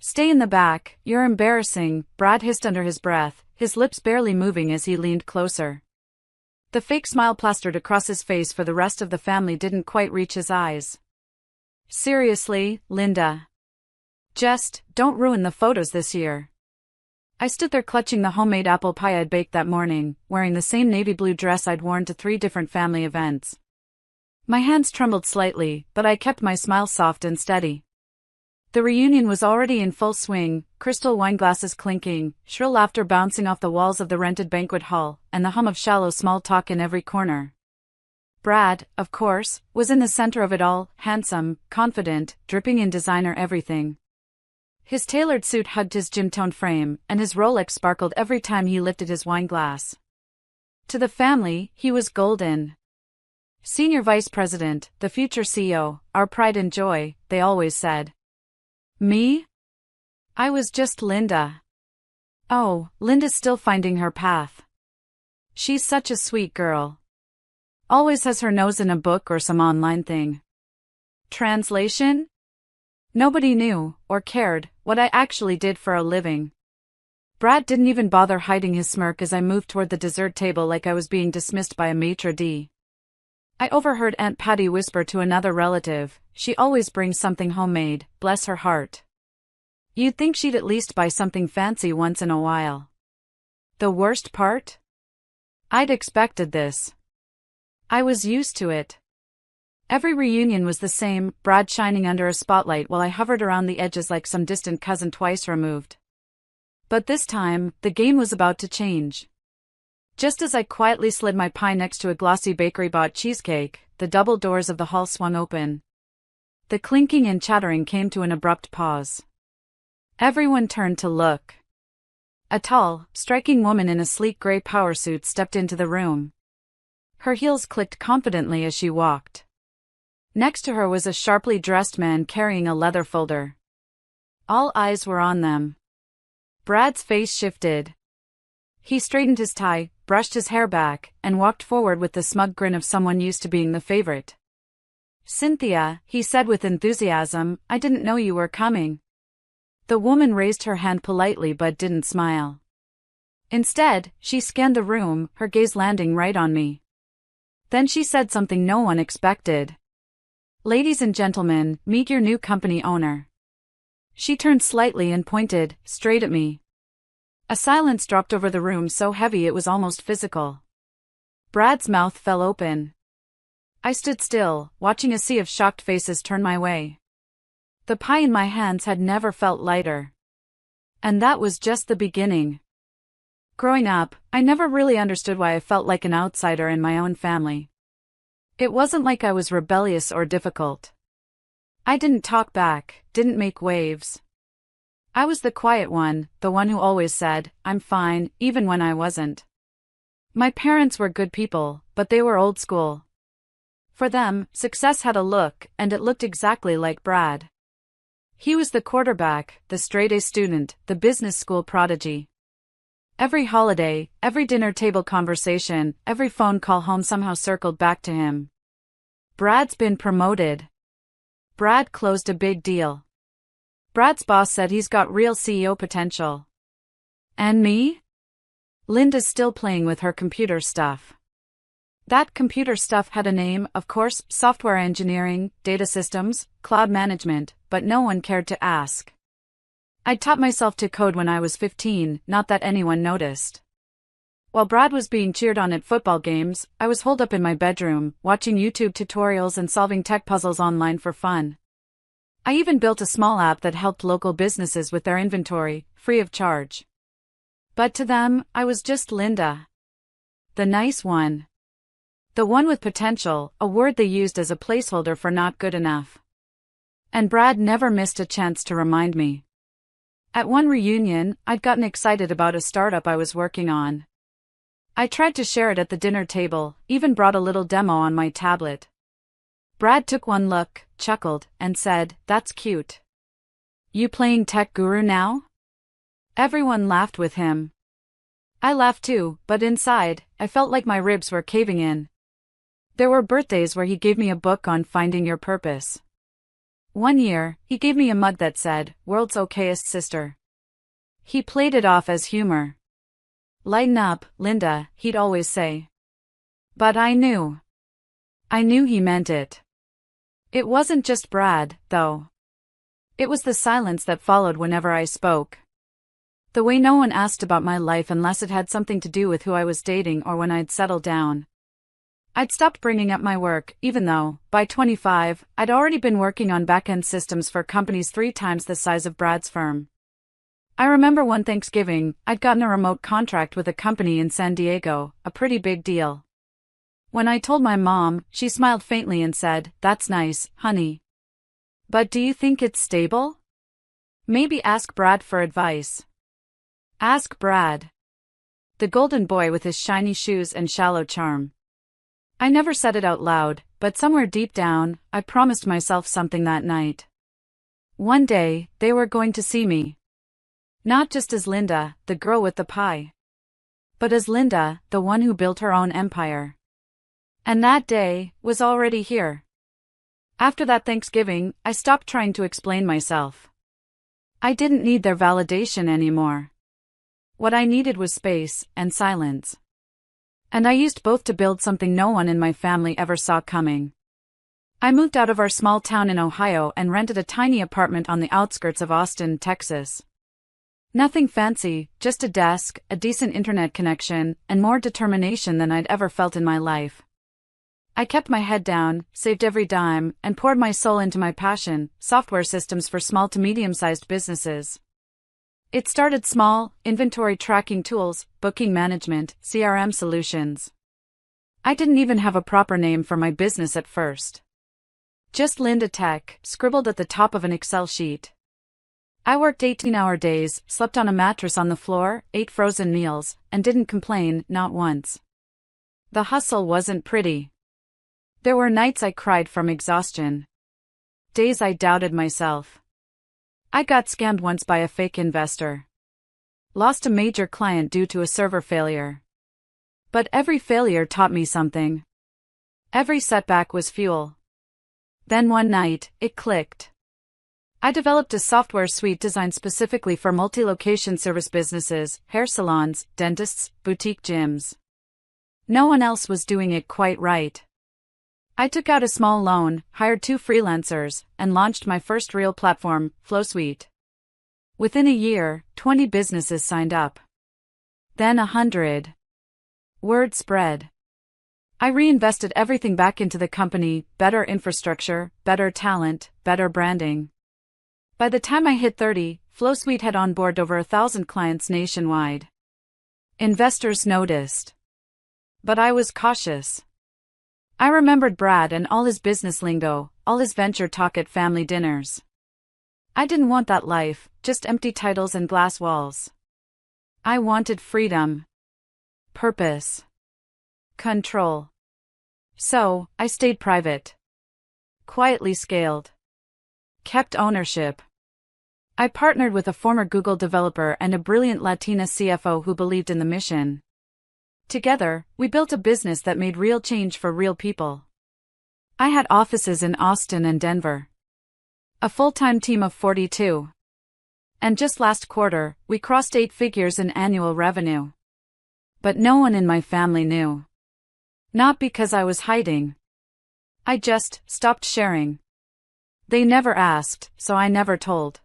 Stay in the back, you're embarrassing, Brad hissed under his breath, his lips barely moving as he leaned closer. The fake smile plastered across his face for the rest of the family didn't quite reach his eyes. Seriously, Linda. Just, don't ruin the photos this year. I stood there clutching the homemade apple pie I'd baked that morning, wearing the same navy blue dress I'd worn to 3 different family events. My hands trembled slightly, but I kept my smile soft and steady. The reunion was already in full swing, crystal wine glasses clinking, shrill laughter bouncing off the walls of the rented banquet hall, and the hum of shallow small talk in every corner. Brad, of course, was in the center of it all, handsome, confident, dripping in designer everything. His tailored suit hugged his gym-toned frame, and his Rolex sparkled every time he lifted his wine glass. To the family, he was golden. Senior Vice President, the future CEO, our pride and joy, they always said. Me? I was just Linda. Oh, Linda's still finding her path. She's such a sweet girl. Always has her nose in a book or some online thing. Translation? Nobody knew, or cared, what I actually did for a living. Brad didn't even bother hiding his smirk as I moved toward the dessert table like I was being dismissed by a maitre d'. I overheard Aunt Patty whisper to another relative, "She always brings something homemade, bless her heart." You'd think she'd at least buy something fancy once in a while. The worst part? I'd expected this. I was used to it. Every reunion was the same, Brad shining under a spotlight while I hovered around the edges like some distant cousin twice removed. But this time, the game was about to change. Just as I quietly slid my pie next to a glossy bakery-bought cheesecake, the double doors of the hall swung open. The clinking and chattering came to an abrupt pause. Everyone turned to look. A tall, striking woman in a sleek gray power suit stepped into the room. Her heels clicked confidently as she walked. Next to her was a sharply dressed man carrying a leather folder. All eyes were on them. Brad's face shifted. He straightened his tie, brushed his hair back, and walked forward with the smug grin of someone used to being the favorite. "Cynthia," he said with enthusiasm, "I didn't know you were coming." The woman raised her hand politely but didn't smile. Instead, she scanned the room, her gaze landing right on me. Then she said something no one expected. "Ladies and gentlemen, meet your new company owner." She turned slightly and pointed, straight at me. A silence dropped over the room so heavy it was almost physical. Brad's mouth fell open. I stood still, watching a sea of shocked faces turn my way. The pie in my hands had never felt lighter. And that was just the beginning. Growing up, I never really understood why I felt like an outsider in my own family. It wasn't like I was rebellious or difficult. I didn't talk back, didn't make waves. I was the quiet one, the one who always said, "I'm fine," even when I wasn't. My parents were good people, but they were old school. For them, success had a look, and it looked exactly like Brad. He was the quarterback, the straight-A student, the business school prodigy. Every holiday, every dinner table conversation, every phone call home somehow circled back to him. Brad's been promoted. Brad closed a big deal. Brad's boss said he's got real CEO potential. And me? Linda's still playing with her computer stuff. That computer stuff had a name, of course, software engineering, data systems, cloud management, but no one cared to ask. I taught myself to code when I was 15, not that anyone noticed. While Brad was being cheered on at football games, I was holed up in my bedroom, watching YouTube tutorials and solving tech puzzles online for fun. I even built a small app that helped local businesses with their inventory, free of charge. But to them, I was just Linda. The nice one. The one with potential, a word they used as a placeholder for not good enough. And Brad never missed a chance to remind me. At one reunion, I'd gotten excited about a startup I was working on. I tried to share it at the dinner table, even brought a little demo on my tablet. Brad took one look, chuckled, and said, "That's cute. You playing tech guru now?" Everyone laughed with him. I laughed too, but inside, I felt like my ribs were caving in. There were birthdays where he gave me a book on finding your purpose. One year, he gave me a mug that said, "World's okayest sister." He played it off as humor. "Lighten up, Linda," he'd always say. But I knew he meant it. It wasn't just Brad, though. It was the silence that followed whenever I spoke. The way no one asked about my life unless it had something to do with who I was dating or when I'd settled down. I'd stopped bringing up my work, even though, by 25, I'd already been working on back-end systems for companies 3 times the size of Brad's firm. I remember one Thanksgiving, I'd gotten a remote contract with a company in San Diego, a pretty big deal. When I told my mom, she smiled faintly and said, "That's nice, honey. But do you think it's stable? Maybe ask Brad for advice." Ask Brad. The golden boy with his shiny shoes and shallow charm. I never said it out loud, but somewhere deep down, I promised myself something that night. One day, they were going to see me. Not just as Linda, the girl with the pie. But as Linda, the one who built her own empire. And that day was already here. After that Thanksgiving, I stopped trying to explain myself. I didn't need their validation anymore. What I needed was space and silence. And I used both to build something no one in my family ever saw coming. I moved out of our small town in Ohio and rented a tiny apartment on the outskirts of Austin, Texas. Nothing fancy, just a desk, a decent internet connection, and more determination than I'd ever felt in my life. I kept my head down, saved every dime, and poured my soul into my passion, software systems for small to medium-sized businesses. It started small: inventory tracking tools, booking management, CRM solutions. I didn't even have a proper name for my business at first. Just Linda Tech, scribbled at the top of an Excel sheet. I worked 18-hour days, slept on a mattress on the floor, ate frozen meals, and didn't complain, not once. The hustle wasn't pretty. There were nights I cried from exhaustion. Days I doubted myself. I got scammed once by a fake investor. Lost a major client due to a server failure. But every failure taught me something. Every setback was fuel. Then one night, it clicked. I developed a software suite designed specifically for multi-location service businesses, hair salons, dentists, boutique gyms. No one else was doing it quite right. I took out a small loan, hired 2 freelancers, and launched my first real platform, FlowSuite. Within a year, 20 businesses signed up. Then 100. Word spread. I reinvested everything back into the company: better infrastructure, better talent, better branding. By the time I hit 30, FlowSuite had onboarded over 1,000 clients nationwide. Investors noticed. But I was cautious. I remembered Brad and all his business lingo, all his venture talk at family dinners. I didn't want that life, just empty titles and glass walls. I wanted freedom. Purpose. Control. So, I stayed private. Quietly scaled. Kept ownership. I partnered with a former Google developer and a brilliant Latina CFO who believed in the mission. Together, we built a business that made real change for real people. I had offices in Austin and Denver. A full-time team of 42. And just last quarter, we crossed 8 figures in annual revenue. But no one in my family knew. Not because I was hiding. I just stopped sharing. They never asked, so I never told.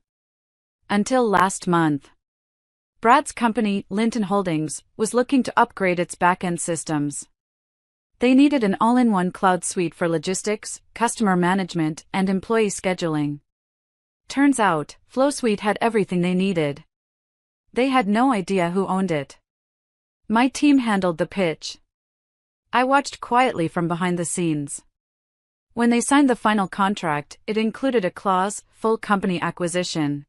Until last month. Brad's company, Linton Holdings, was looking to upgrade its back-end systems. They needed an all-in-one cloud suite for logistics, customer management, and employee scheduling. Turns out, FlowSuite had everything they needed. They had no idea who owned it. My team handled the pitch. I watched quietly from behind the scenes. When they signed the final contract, it included a clause: full company acquisition.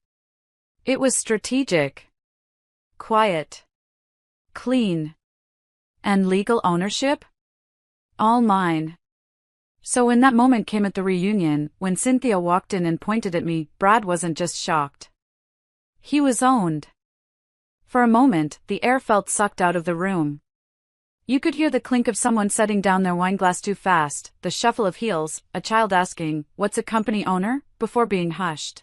It was strategic. Quiet. Clean. And legal ownership? All mine. So when that moment came at the reunion, when Cynthia walked in and pointed at me, Brad wasn't just shocked. He was owned. For a moment, the air felt sucked out of the room. You could hear the clink of someone setting down their wine glass too fast, the shuffle of heels, a child asking, "What's a company owner?" before being hushed.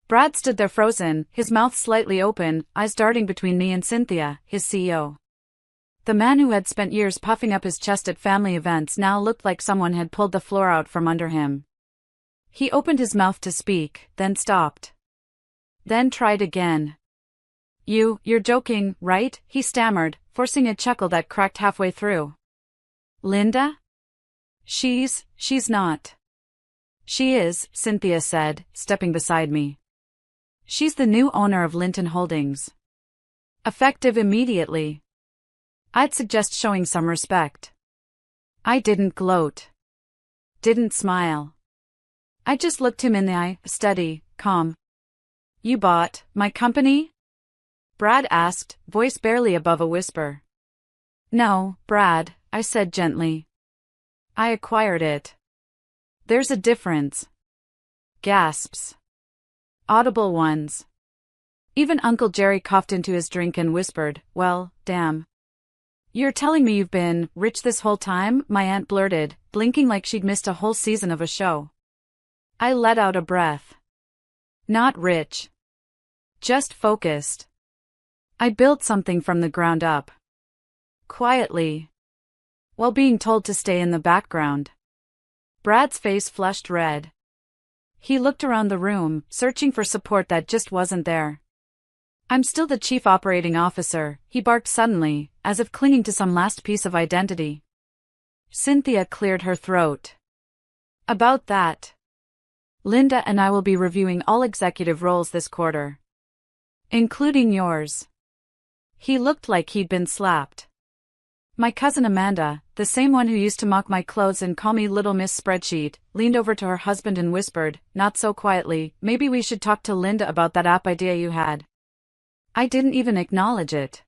Brad stood there frozen, his mouth slightly open, eyes darting between me and Cynthia, his CEO. The man who had spent years puffing up his chest at family events now looked like someone had pulled the floor out from under him. He opened his mouth to speak, then stopped. Then tried again. You're joking, right? He stammered, forcing a chuckle that cracked halfway through. Linda? She's not. She is, Cynthia said, stepping beside me. She's the new owner of Linton Holdings. Effective immediately. I'd suggest showing some respect. I didn't gloat. Didn't smile. I just looked him in the eye, steady, calm. You bought my company? Brad asked, voice barely above a whisper. No, Brad, I said gently. I acquired it. There's a difference. Gasps. Audible ones. Even Uncle Jerry coughed into his drink and whispered, well, damn. You're telling me you've been rich this whole time? My aunt blurted, blinking like she'd missed a whole season of a show. I let out a breath. Not rich. Just focused. I built something from the ground up. Quietly. While being told to stay in the background. Brad's face flushed red. He looked around the room, searching for support that just wasn't there. I'm still the chief operating officer, he barked suddenly, as if clinging to some last piece of identity. Cynthia cleared her throat. About that. Linda and I will be reviewing all executive roles this quarter. Including yours. He looked like he'd been slapped. My cousin Amanda, the same one who used to mock my clothes and call me Little Miss Spreadsheet, leaned over to her husband and whispered, not so quietly, maybe we should talk to Linda about that app idea you had. I didn't even acknowledge it.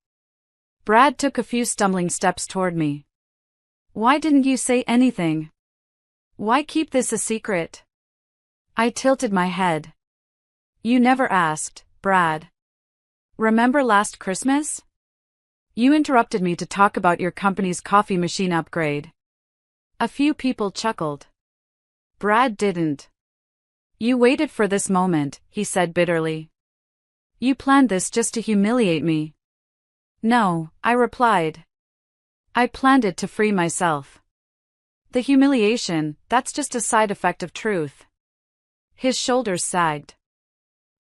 Brad took a few stumbling steps toward me. Why didn't you say anything? Why keep this a secret? I tilted my head. You never asked, Brad. Remember last Christmas? You interrupted me to talk about your company's coffee machine upgrade. A few people chuckled. Brad didn't. You waited for this moment, he said bitterly. You planned this just to humiliate me. No, I replied. I planned it to free myself. The humiliation, that's just a side effect of truth. His shoulders sagged.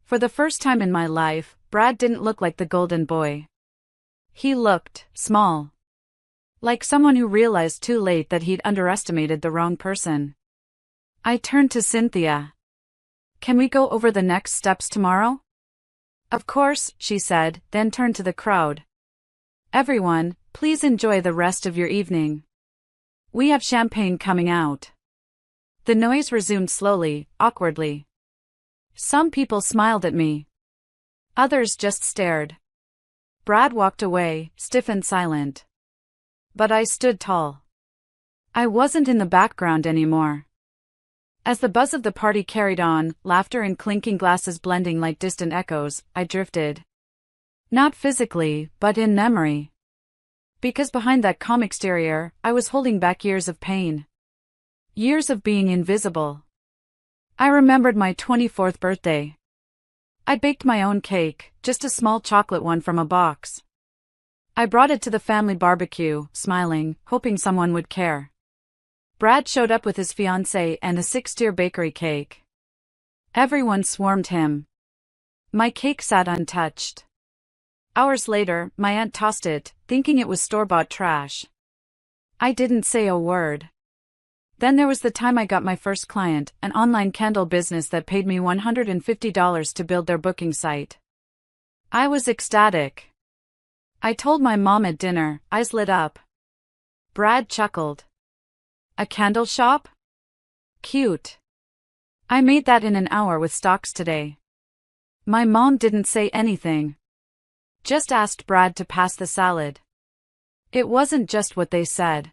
For the first time in my life, Brad didn't look like the golden boy. He looked small. Like someone who realized too late that he'd underestimated the wrong person. I turned to Cynthia. Can we go over the next steps tomorrow? Of course, she said, then turned to the crowd. Everyone, please enjoy the rest of your evening. We have champagne coming out. The noise resumed slowly, awkwardly. Some people smiled at me. Others just stared. Brad walked away, stiff and silent. But I stood tall. I wasn't in the background anymore. As the buzz of the party carried on, laughter and clinking glasses blending like distant echoes, I drifted. Not physically, but in memory. Because behind that calm exterior, I was holding back years of pain. Years of being invisible. I remembered my 24th birthday. I'd baked my own cake, just a small chocolate one from a box. I brought it to the family barbecue, smiling, hoping someone would care. Brad showed up with his fiancée and a 6-tier bakery cake. Everyone swarmed him. My cake sat untouched. Hours later, my aunt tossed it, thinking it was store-bought trash. I didn't say a word. Then there was the time I got my first client, an online candle business that paid me $150 to build their booking site. I was ecstatic. I told my mom at dinner, eyes lit up. Brad chuckled. A candle shop? Cute. I made that in an hour with stocks today. My mom didn't say anything. Just asked Brad to pass the salad. It wasn't just what they said.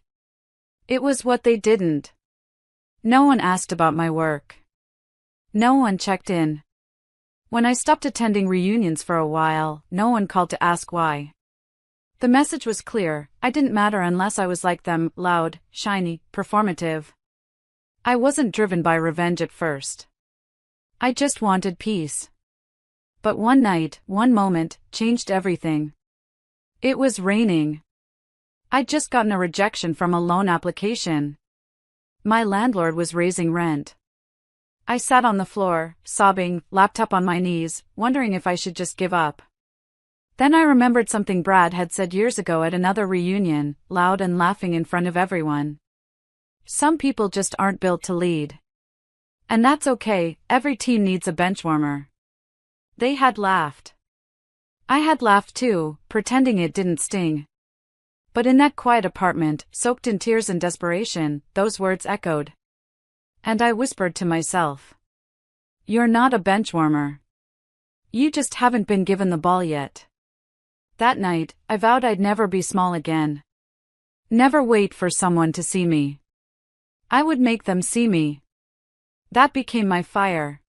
It was what they didn't. No one asked about my work. No one checked in. When I stopped attending reunions for a while, no one called to ask why. The message was clear, I didn't matter unless I was like them, loud, shiny, performative. I wasn't driven by revenge at first. I just wanted peace. But one night, one moment, changed everything. It was raining. I'd just gotten a rejection from a loan application. My landlord was raising rent. I sat on the floor, sobbing, laptop on my knees, wondering if I should just give up. Then I remembered something Brad had said years ago at another reunion, loud and laughing in front of everyone. Some people just aren't built to lead. And that's okay, every team needs a benchwarmer. They had laughed. I had laughed too, pretending it didn't sting. But in that quiet apartment, soaked in tears and desperation, those words echoed. And I whispered to myself. You're not a benchwarmer. You just haven't been given the ball yet. That night, I vowed I'd never be small again. Never wait for someone to see me. I would make them see me. That became my fire.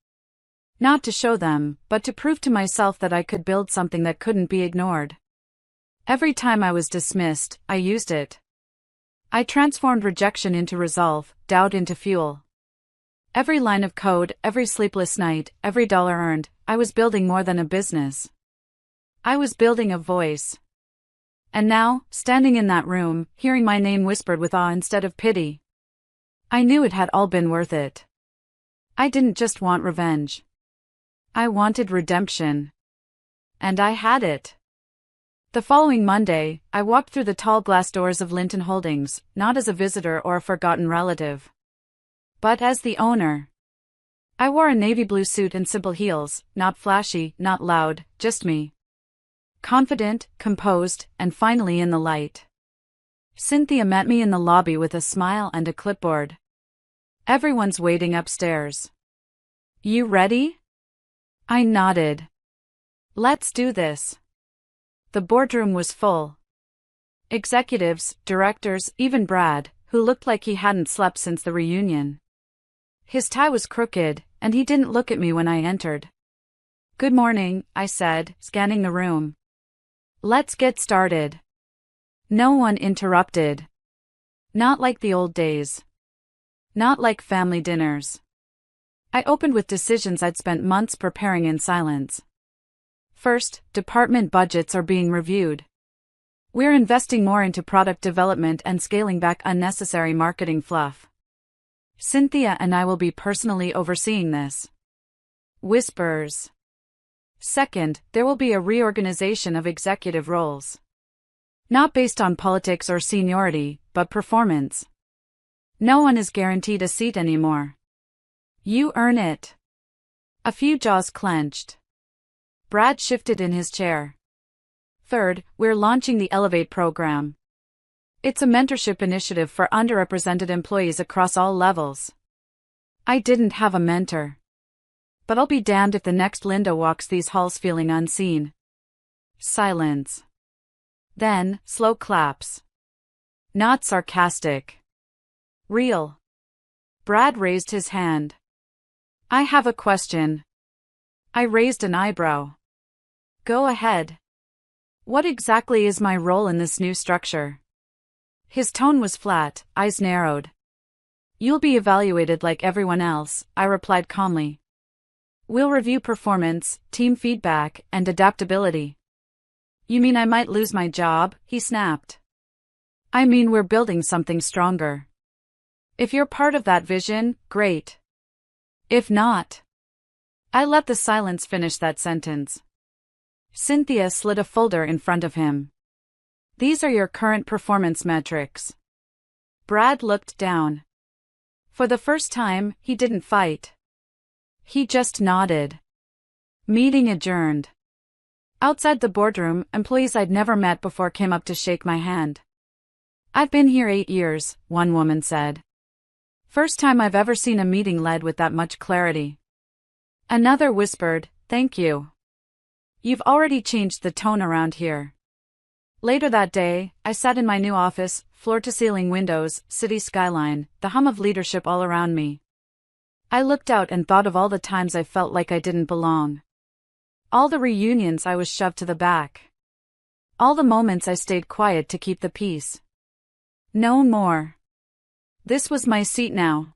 Not to show them, but to prove to myself that I could build something that couldn't be ignored. Every time I was dismissed, I used it. I transformed rejection into resolve, doubt into fuel. Every line of code, every sleepless night, every dollar earned, I was building more than a business. I was building a voice. And now, standing in that room, hearing my name whispered with awe instead of pity, I knew it had all been worth it. I didn't just want revenge. I wanted redemption. And I had it. The following Monday, I walked through the tall glass doors of Linton Holdings, not as a visitor or a forgotten relative, but as the owner. I wore a navy blue suit and simple heels, not flashy, not loud, just me. Confident, composed, and finally in the light. Cynthia met me in the lobby with a smile and a clipboard. Everyone's waiting upstairs. You ready? I nodded. Let's do this. The boardroom was full. Executives, directors, even Brad, who looked like he hadn't slept since the reunion. His tie was crooked, and he didn't look at me when I entered. Good morning, I said, scanning the room. Let's get started. No one interrupted. Not like the old days. Not like family dinners. I opened with decisions I'd spent months preparing in silence. First, department budgets are being reviewed. We're investing more into product development and scaling back unnecessary marketing fluff. Cynthia and I will be personally overseeing this. Whispers. Second, there will be a reorganization of executive roles. Not based on politics or seniority, but performance. No one is guaranteed a seat anymore. You earn it. A few jaws clenched. Brad shifted in his chair. Third, we're launching the Elevate program. It's a mentorship initiative for underrepresented employees across all levels. I didn't have a mentor. But I'll be damned if the next Linda walks these halls feeling unseen. Silence. Then, slow claps. Not sarcastic. Real. Brad raised his hand. I have a question. I raised an eyebrow. Go ahead. What exactly is my role in this new structure? His tone was flat, eyes narrowed. You'll be evaluated like everyone else, I replied calmly. We'll review performance, team feedback, and adaptability. You mean I might lose my job? He snapped. I mean we're building something stronger. If you're part of that vision, great. If not. I let the silence finish that sentence. Cynthia slid a folder in front of him. These are your current performance metrics. Brad looked down. For the first time, he didn't fight. He just nodded. Meeting adjourned. Outside the boardroom, employees I'd never met before came up to shake my hand. I've been here 8 years, one woman said. First time I've ever seen a meeting led with that much clarity. Another whispered, thank you. You've already changed the tone around here. Later that day, I sat in my new office, floor-to-ceiling windows, city skyline, the hum of leadership all around me. I looked out and thought of all the times I felt like I didn't belong. All the reunions I was shoved to the back. All the moments I stayed quiet to keep the peace. No more. This was my seat now.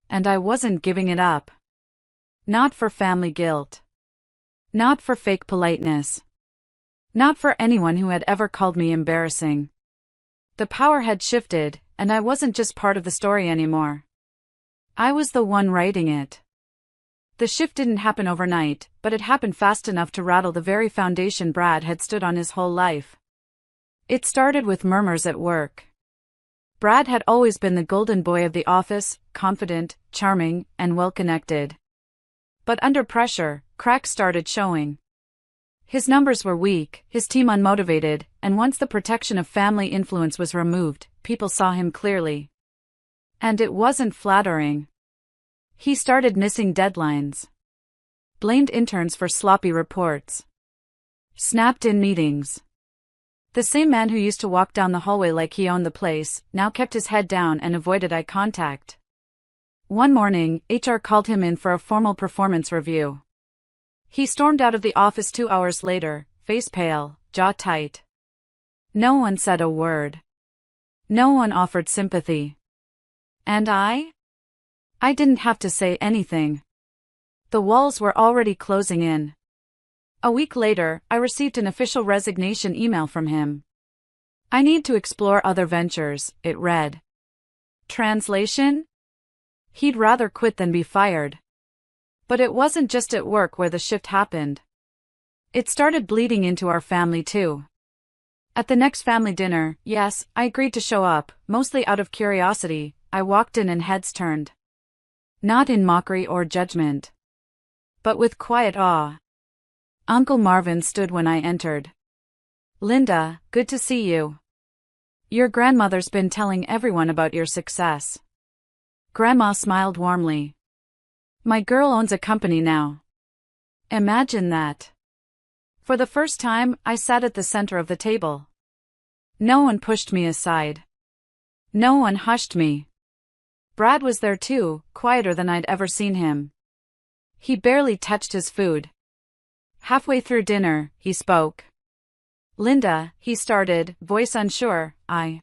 And I wasn't giving it up. Not for family guilt. Not for fake politeness. Not for anyone who had ever called me embarrassing. The power had shifted, and I wasn't just part of the story anymore. I was the one writing it. The shift didn't happen overnight, but it happened fast enough to rattle the very foundation Brad had stood on his whole life. It started with murmurs at work. Brad had always been the golden boy of the office, confident, charming, and well-connected. But under pressure, cracks started showing. His numbers were weak, his team unmotivated, and once the protection of family influence was removed, people saw him clearly. And it wasn't flattering. He started missing deadlines. Blamed interns for sloppy reports. Snapped in meetings. The same man who used to walk down the hallway like he owned the place, now kept his head down and avoided eye contact. One morning, HR called him in for a formal performance review. He stormed out of the office 2 hours later, face pale, jaw tight. No one said a word. No one offered sympathy. And I didn't have to say anything. The walls were already closing in. A week later, I received an official resignation email from him. I need to explore other ventures, it read. Translation? He'd rather quit than be fired. But it wasn't just at work where the shift happened. It started bleeding into our family too. At the next family dinner, yes, I agreed to show up, mostly out of curiosity. I walked in and heads turned. Not in mockery or judgment, but with quiet awe. Uncle Marvin stood when I entered. Linda, good to see you. Your grandmother's been telling everyone about your success. Grandma smiled warmly. My girl owns a company now. Imagine that. For the first time, I sat at the center of the table. No one pushed me aside. No one hushed me. Brad was there too, quieter than I'd ever seen him. He barely touched his food. Halfway through dinner, he spoke. Linda, he started, voice unsure, I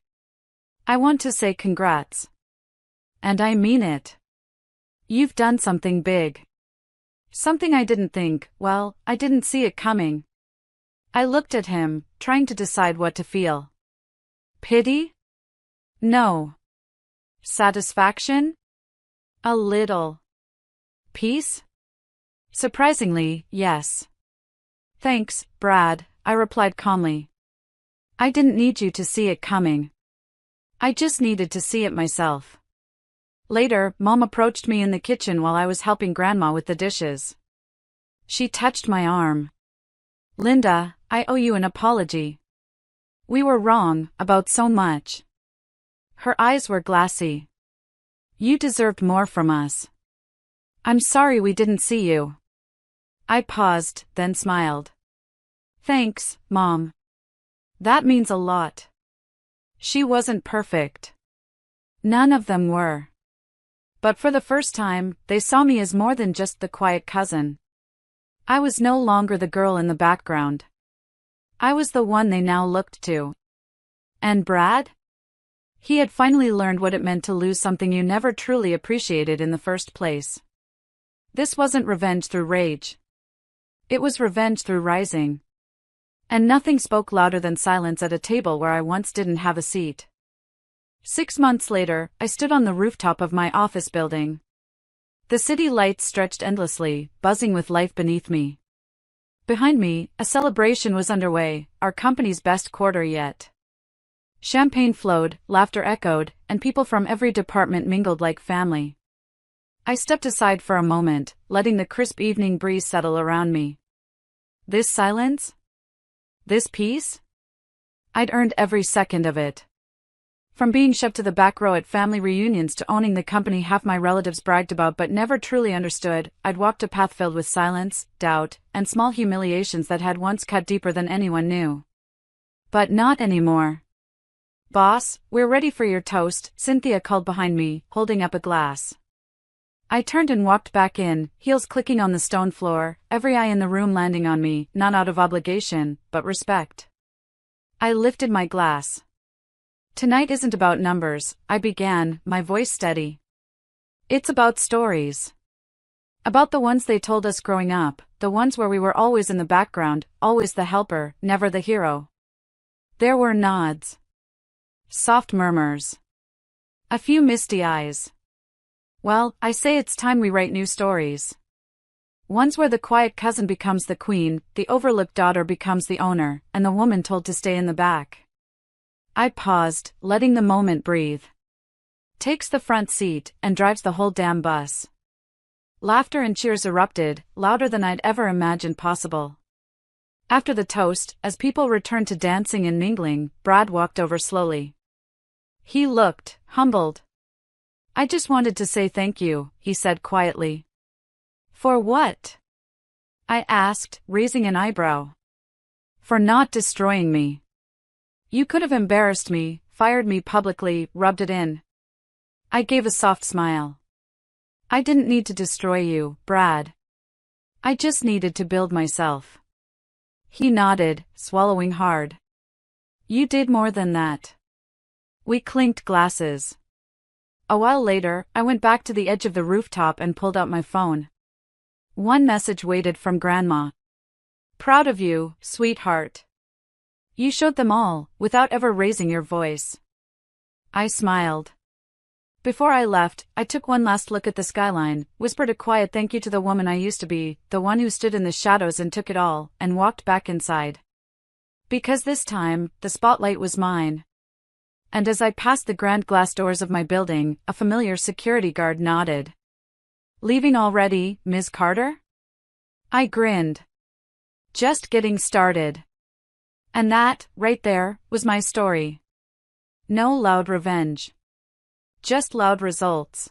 want to say congrats. And I mean it. You've done something big. Something I didn't think, well, I didn't see it coming. I looked at him, trying to decide what to feel. Pity? No. Satisfaction? A little. Peace? Surprisingly, yes. Thanks, Brad, I replied calmly. I didn't need you to see it coming. I just needed to see it myself. Later, Mom approached me in the kitchen while I was helping Grandma with the dishes. She touched my arm. Linda, I owe you an apology. We were wrong about so much. Her eyes were glassy. You deserved more from us. I'm sorry we didn't see you. I paused, then smiled. Thanks, Mom. That means a lot. She wasn't perfect. None of them were. But for the first time, they saw me as more than just the quiet cousin. I was no longer the girl in the background. I was the one they now looked to. And Brad? He had finally learned what it meant to lose something you never truly appreciated in the first place. This wasn't revenge through rage. It was revenge through rising. And nothing spoke louder than silence at a table where I once didn't have a seat. 6 months later, I stood on the rooftop of my office building. The city lights stretched endlessly, buzzing with life beneath me. Behind me, a celebration was underway, our company's best quarter yet. Champagne flowed, laughter echoed, and people from every department mingled like family. I stepped aside for a moment, letting the crisp evening breeze settle around me. This silence? This peace? I'd earned every second of it. From being shoved to the back row at family reunions to owning the company half my relatives bragged about but never truly understood, I'd walked a path filled with silence, doubt, and small humiliations that had once cut deeper than anyone knew. But not anymore. Boss, we're ready for your toast, Cynthia called behind me, holding up a glass. I turned and walked back in, heels clicking on the stone floor, every eye in the room landing on me, not out of obligation, but respect. I lifted my glass. Tonight isn't about numbers, I began, my voice steady. It's about stories. About the ones they told us growing up, the ones where we were always in the background, always the helper, never the hero. There were nods. Soft murmurs. A few misty eyes. Well, I say it's time we write new stories. Ones where the quiet cousin becomes the queen, the overlooked daughter becomes the owner, and the woman told to stay in the back. I paused, letting the moment breathe. Takes the front seat, and drives the whole damn bus. Laughter and cheers erupted, louder than I'd ever imagined possible. After the toast, as people returned to dancing and mingling, Brad walked over slowly. He looked humbled. I just wanted to say thank you, he said quietly. For what? I asked, raising an eyebrow. For not destroying me. You could have embarrassed me, fired me publicly, rubbed it in. I gave a soft smile. I didn't need to destroy you, Brad. I just needed to build myself. He nodded, swallowing hard. You did more than that. We clinked glasses. A while later, I went back to the edge of the rooftop and pulled out my phone. One message waited from Grandma. Proud of you, sweetheart. You showed them all, without ever raising your voice. I smiled. Before I left, I took one last look at the skyline, whispered a quiet thank you to the woman I used to be, the one who stood in the shadows and took it all, and walked back inside. Because this time, the spotlight was mine. And as I passed the grand glass doors of my building, a familiar security guard nodded. Leaving already, Ms. Carter? I grinned. Just getting started. And that, right there, was my story. No loud revenge. Just loud results.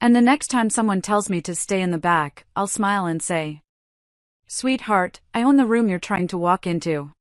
And the next time someone tells me to stay in the back, I'll smile and say, Sweetheart, I own the room you're trying to walk into.